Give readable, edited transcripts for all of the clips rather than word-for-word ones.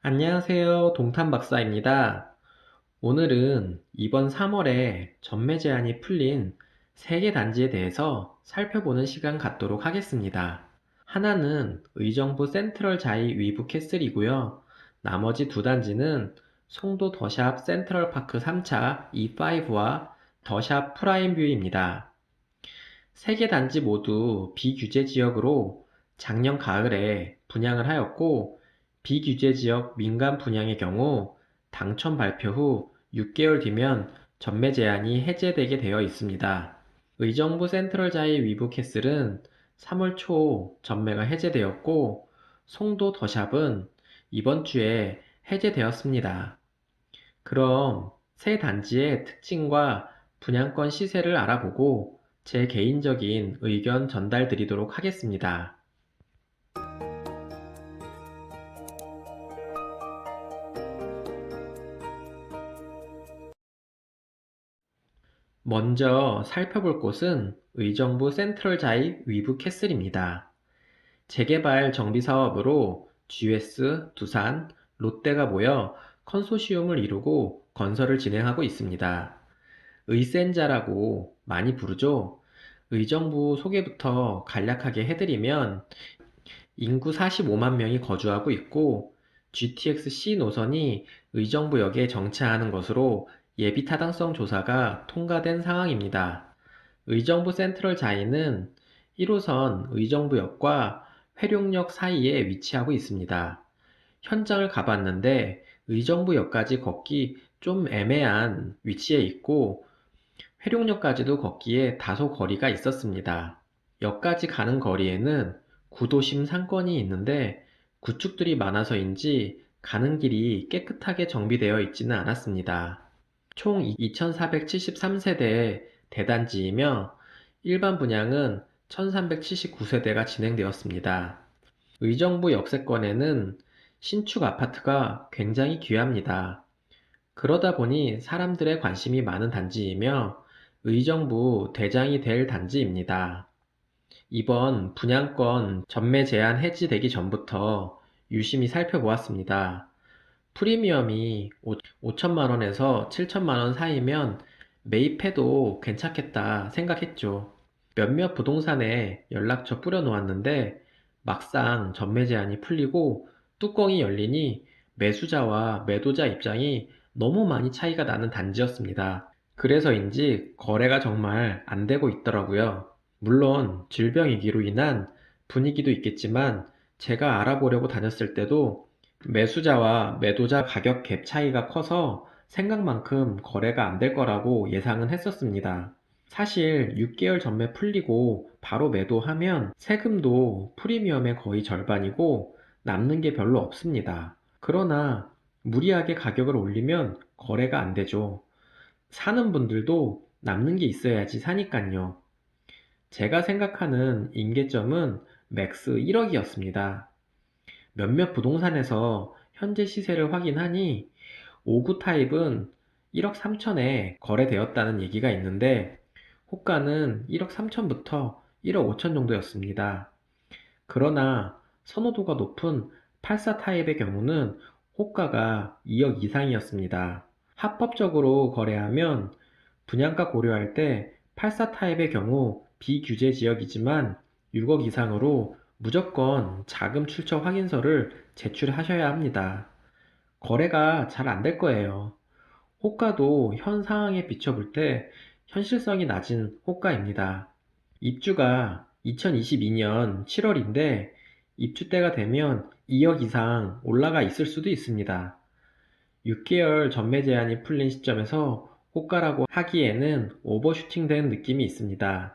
안녕하세요. 동탄 박사입니다. 오늘은 이번 3월에 전매 제한이 풀린 3개 단지에 대해서 살펴보는 시간 갖도록 하겠습니다. 하나는 의정부 센트럴 자이 위브 캐슬이고요. 나머지 두 단지는 송도 더샵 센트럴파크 3차 E5와 더샵 프라임뷰입니다. 3개 단지 모두 비규제 지역으로 작년 가을에 분양을 하였고, 비규제 지역 민간 분양의 경우 당첨 발표 후 6개월 뒤면 전매 제한이 해제되게 되어 있습니다. 의정부 센트럴자이 위브캐슬은 3월 초 전매가 해제되었고, 송도 더샵은 이번 주에 해제되었습니다. 그럼 세 단지의 특징과 분양권 시세를 알아보고 제 개인적인 의견 전달 드리도록 하겠습니다. 먼저 살펴볼 곳은 의정부 센트럴자이 위브 캐슬입니다. 재개발 정비 사업으로 GS, 두산, 롯데가 모여 컨소시움을 이루고 건설을 진행하고 있습니다. 의센자라고 많이 부르죠. 의정부 소개부터 간략하게 해드리면 인구 45만 명이 거주하고 있고 GTX-C 노선이 의정부역에 정차하는 것으로 예비 타당성 조사가 통과된 상황입니다. 의정부 센트럴 자이는 1호선 의정부역과 회룡역 사이에 위치하고 있습니다. 현장을 가봤는데 의정부역까지 걷기 좀 애매한 위치에 있고 회룡역까지도 걷기에 다소 거리가 있었습니다. 역까지 가는 거리에는 구도심 상권이 있는데 구축들이 많아서인지 가는 길이 깨끗하게 정비되어 있지는 않았습니다. 총 2473세대의 대단지이며 일반 분양은 1379세대가 진행되었습니다. 의정부 역세권에는 신축 아파트가 굉장히 귀합니다. 그러다 보니 사람들의 관심이 많은 단지이며 의정부 대장이 될 단지입니다. 이번 분양권 전매 제한 해지되기 전부터 유심히 살펴보았습니다. 프리미엄이 5천만 원에서 7천만 원 사이면 매입해도 괜찮겠다 생각했죠. 몇몇 부동산에 연락처 뿌려놓았는데 막상 전매 제한이 풀리고 뚜껑이 열리니 매수자와 매도자 입장이 너무 많이 차이가 나는 단지였습니다. 그래서인지 거래가 정말 안 되고 있더라고요. 물론 질병위기로 인한 분위기도 있겠지만 제가 알아보려고 다녔을 때도 매수자와 매도자 가격 갭 차이가 커서 생각만큼 거래가 안 될 거라고 예상은 했었습니다. 사실 6개월 전매 풀리고 바로 매도하면 세금도 프리미엄의 거의 절반이고 남는 게 별로 없습니다. 그러나 무리하게 가격을 올리면 거래가 안 되죠. 사는 분들도 남는 게 있어야지 사니깐요. 제가 생각하는 임계점은 맥스 1억이었습니다. 몇몇 부동산에서 현재 시세를 확인하니 5구 타입은 1억 3천에 거래되었다는 얘기가 있는데 호가는 1억 3천부터 1억 5천 정도였습니다. 그러나 선호도가 높은 84 타입의 경우는 호가가 2억 이상이었습니다. 합법적으로 거래하면 분양가 고려할 때 84 타입의 경우 비규제 지역이지만 6억 이상으로 무조건 자금 출처 확인서를 제출하셔야 합니다. 거래가 잘 안 될 거예요. 호가도 현 상황에 비춰볼 때 현실성이 낮은 호가입니다. 입주가 2022년 7월인데 입주때가 되면 2억 이상 올라가 있을 수도 있습니다. 6개월 전매 제한이 풀린 시점에서 호가라고 하기에는 오버슈팅된 느낌이 있습니다.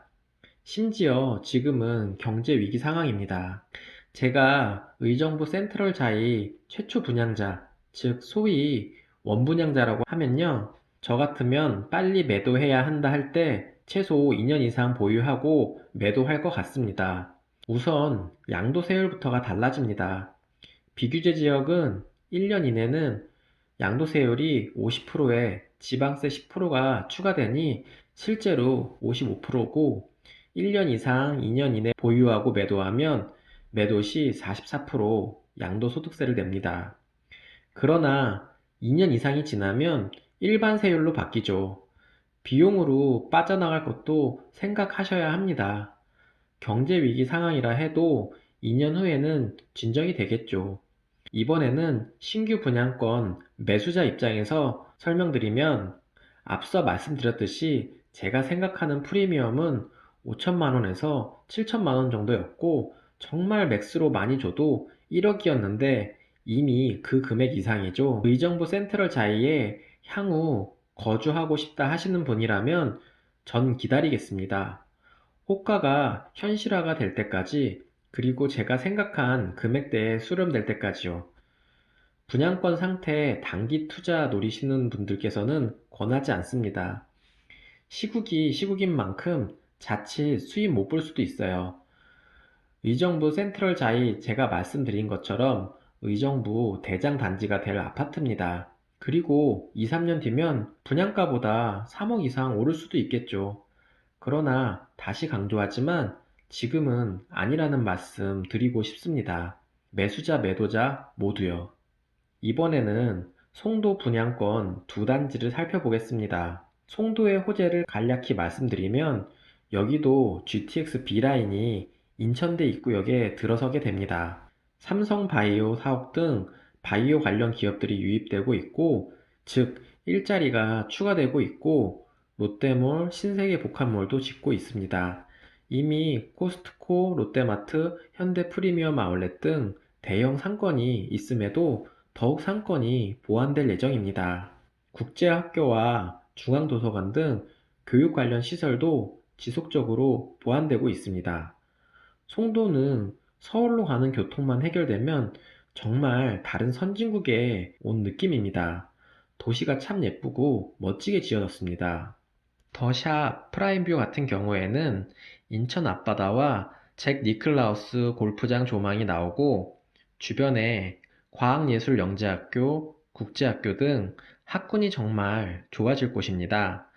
심지어 지금은 경제 위기 상황입니다. 제가 의정부 센트럴 자이 최초 분양자, 즉 소위 원분양자라고 하면요. 저 같으면 빨리 매도해야 한다 할 때 최소 2년 이상 보유하고 매도할 것 같습니다. 우선 양도세율부터가 달라집니다. 비규제 지역은 1년 이내는 양도세율이 50%에 지방세 10%가 추가되니 실제로 55%고 1년 이상 2년 이내 보유하고 매도하면 매도 시 44% 양도소득세를 냅니다. 그러나 2년 이상이 지나면 일반 세율로 바뀌죠. 비용으로 빠져나갈 것도 생각하셔야 합니다. 경제 위기 상황이라 해도 2년 후에는 진정이 되겠죠. 이번에는 신규 분양권 매수자 입장에서 설명드리면 앞서 말씀드렸듯이 제가 생각하는 프리미엄은 5천만 원에서 7천만 원 정도였고 정말 맥스로 많이 줘도 1억이었는데 이미 그 금액 이상이죠. 의정부 센트럴 자이에 향후 거주하고 싶다 하시는 분이라면 전 기다리겠습니다. 호가가 현실화가 될 때까지 그리고 제가 생각한 금액대에 수렴될 때까지요. 분양권 상태 단기 투자 노리시는 분들께서는 권하지 않습니다. 시국이 시국인 만큼 자칫 수익 못 볼 수도 있어요. 의정부 센트럴 자이 제가 말씀드린 것처럼 의정부 대장 단지가 될 아파트입니다. 그리고 2, 3년 뒤면 분양가보다 3억 이상 오를 수도 있겠죠. 그러나 다시 강조하지만 지금은 아니라는 말씀 드리고 싶습니다. 매수자, 매도자 모두요. 이번에는 송도 분양권 두 단지를 살펴보겠습니다. 송도의 호재를 간략히 말씀드리면 여기도 GTX B라인이 인천대 입구역에 들어서게 됩니다. 삼성바이오 사업 등 바이오 관련 기업들이 유입되고 있고, 즉 일자리가 추가되고 있고 롯데몰, 신세계 복합몰도 짓고 있습니다. 이미 코스트코, 롯데마트, 현대 프리미엄 아울렛 등 대형 상권이 있음에도 더욱 상권이 보완될 예정입니다. 국제학교와 중앙도서관 등 교육 관련 시설도 지속적으로 보완되고 있습니다. 송도는 서울로 가는 교통만 해결되면 정말 다른 선진국에 온 느낌입니다. 도시가 참 예쁘고 멋지게 지어졌습니다. 더샵 프라임뷰 같은 경우에는 인천 앞바다와 잭 니클라우스 골프장 조망이 나오고 주변에 과학예술영재학교, 국제학교 등 학군이 정말 좋아질 곳입니다.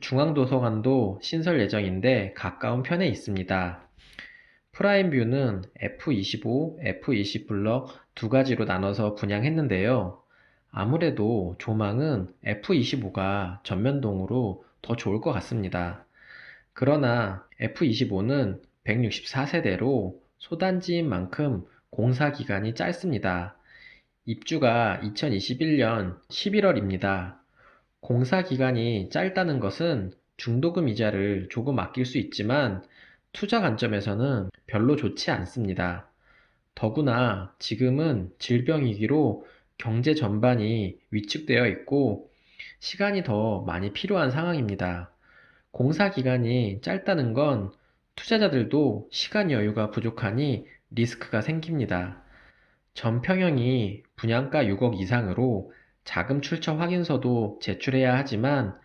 중앙도서관도 신설 예정인데 가까운 편에 있습니다. 프라임뷰는 F25, F20 블럭 두 가지로 나눠서 분양했는데요. 아무래도 조망은 F25가 전면동으로 더 좋을 것 같습니다. 그러나 F25는 164세대로 소단지인 만큼 공사 기간이 짧습니다. 입주가 2021년 11월입니다. 공사 기간이 짧다는 것은 중도금 이자를 조금 아낄 수 있지만 투자 관점에서는 별로 좋지 않습니다. 더구나 지금은 질병위기로 경제 전반이 위축되어 있고 시간이 더 많이 필요한 상황입니다. 공사 기간이 짧다는 건 투자자들도 시간 여유가 부족하니 리스크가 생깁니다. 전평형이 분양가 6억 이상으로 자금 출처 확인서도 제출해야 하지만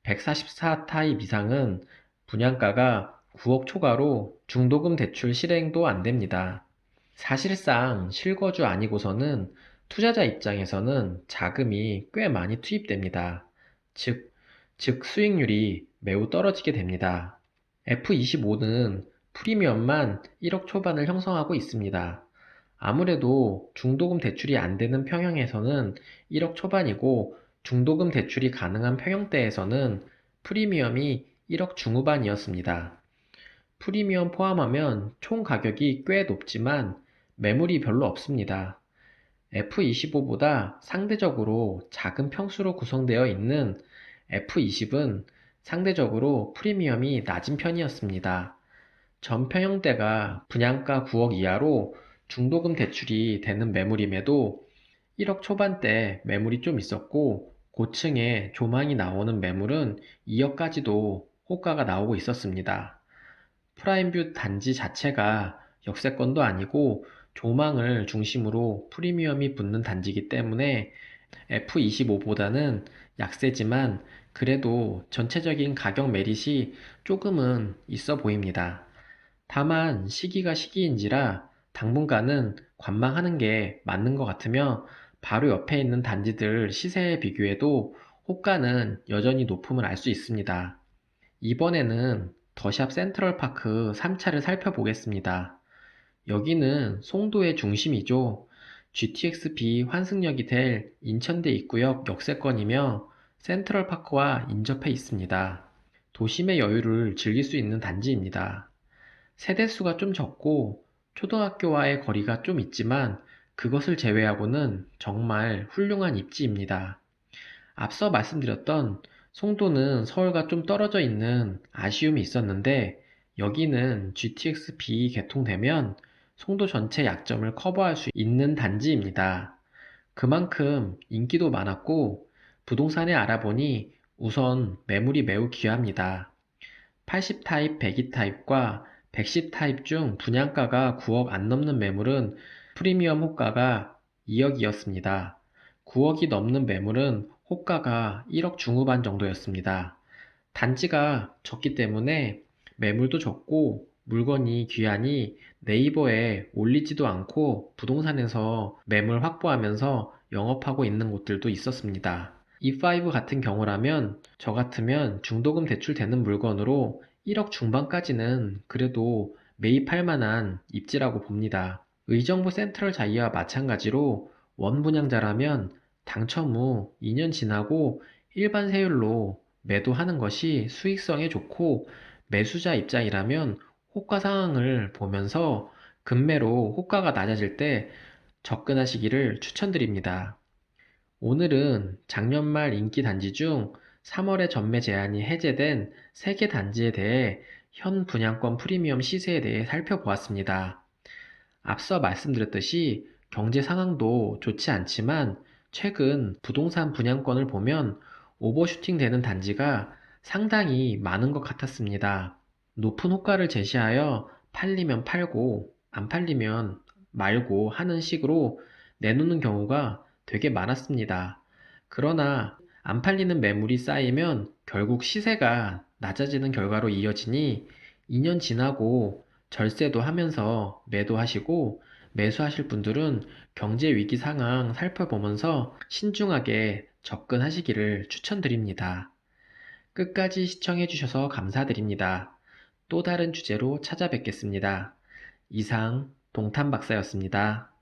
144 타입 이상은 분양가가 9억 초과로 중도금 대출 실행도 안 됩니다. 사실상 실거주 아니고서는 투자자 입장에서는 자금이 꽤 많이 투입됩니다. 즉 수익률이 매우 떨어지게 됩니다. F25는 프리미엄만 1억 초반을 형성하고 있습니다. 아무래도 중도금 대출이 안 되는 평형에서는 1억 초반이고 중도금 대출이 가능한 평형대에서는 프리미엄이 1억 중후반이었습니다. 프리미엄 포함하면 총 가격이 꽤 높지만 매물이 별로 없습니다. F25보다 상대적으로 작은 평수로 구성되어 있는 F20은 상대적으로 프리미엄이 낮은 편이었습니다. 전평형대가 분양가 9억 이하로 중도금 대출이 되는 매물임에도 1억 초반대 매물이 좀 있었고 고층에 조망이 나오는 매물은 2억까지도 호가가 나오고 있었습니다. 프라임뷰 단지 자체가 역세권도 아니고 조망을 중심으로 프리미엄이 붙는 단지이기 때문에 F25보다는 약세지만 그래도 전체적인 가격 메릿이 조금은 있어 보입니다. 다만 시기가 시기인지라 당분간은 관망하는 게 맞는 것 같으며 바로 옆에 있는 단지들 시세에 비교해도 호가는 여전히 높음을 알 수 있습니다. 이번에는 더샵 센트럴파크 3차를 살펴보겠습니다. 여기는 송도의 중심이죠. GTX-B 환승역이 될 인천대 입구역 역세권이며 센트럴파크와 인접해 있습니다. 도심의 여유를 즐길 수 있는 단지입니다. 세대수가 좀 적고 초등학교와의 거리가 좀 있지만 그것을 제외하고는 정말 훌륭한 입지입니다. 앞서 말씀드렸던 송도는 서울과 좀 떨어져 있는 아쉬움이 있었는데 여기는 GTX-B 개통되면 송도 전체 약점을 커버할 수 있는 단지입니다. 그만큼 인기도 많았고 부동산에 알아보니 우선 매물이 매우 귀합니다. 80 타입, 102 타입과 110 타입 중 분양가가 9억 안 넘는 매물은 프리미엄 호가가 2억이었습니다. 9억이 넘는 매물은 호가가 1억 중후반 정도였습니다. 단지가 적기 때문에 매물도 적고 물건이 귀하니 네이버에 올리지도 않고 부동산에서 매물 확보하면서 영업하고 있는 곳들도 있었습니다. E5 같은 경우라면 저 같으면 중도금 대출되는 물건으로 1억 중반까지는 그래도 매입할 만한 입지라고 봅니다. 의정부 센트럴 자이와 마찬가지로 원분양자라면 당첨 후 2년 지나고 일반 세율로 매도하는 것이 수익성에 좋고 매수자 입장이라면 호가 상황을 보면서 급매로 호가가 낮아질 때 접근하시기를 추천드립니다. 오늘은 작년 말 인기 단지 중 3월에 전매 제한이 해제된 3개 단지에 대해 현 분양권 프리미엄 시세에 대해 살펴보았습니다. 앞서 말씀드렸듯이 경제 상황도 좋지 않지만 최근 부동산 분양권을 보면 오버슈팅 되는 단지가 상당히 많은 것 같았습니다. 높은 호가를 제시하여 팔리면 팔고 안 팔리면 말고 하는 식으로 내놓는 경우가 되게 많았습니다. 그러나 안 팔리는 매물이 쌓이면 결국 시세가 낮아지는 결과로 이어지니 2년 지나고 절세도 하면서 매도하시고 매수하실 분들은 경제 위기 상황 살펴보면서 신중하게 접근하시기를 추천드립니다. 끝까지 시청해 주셔서 감사드립니다. 또 다른 주제로 찾아뵙겠습니다. 이상 동탄박사였습니다.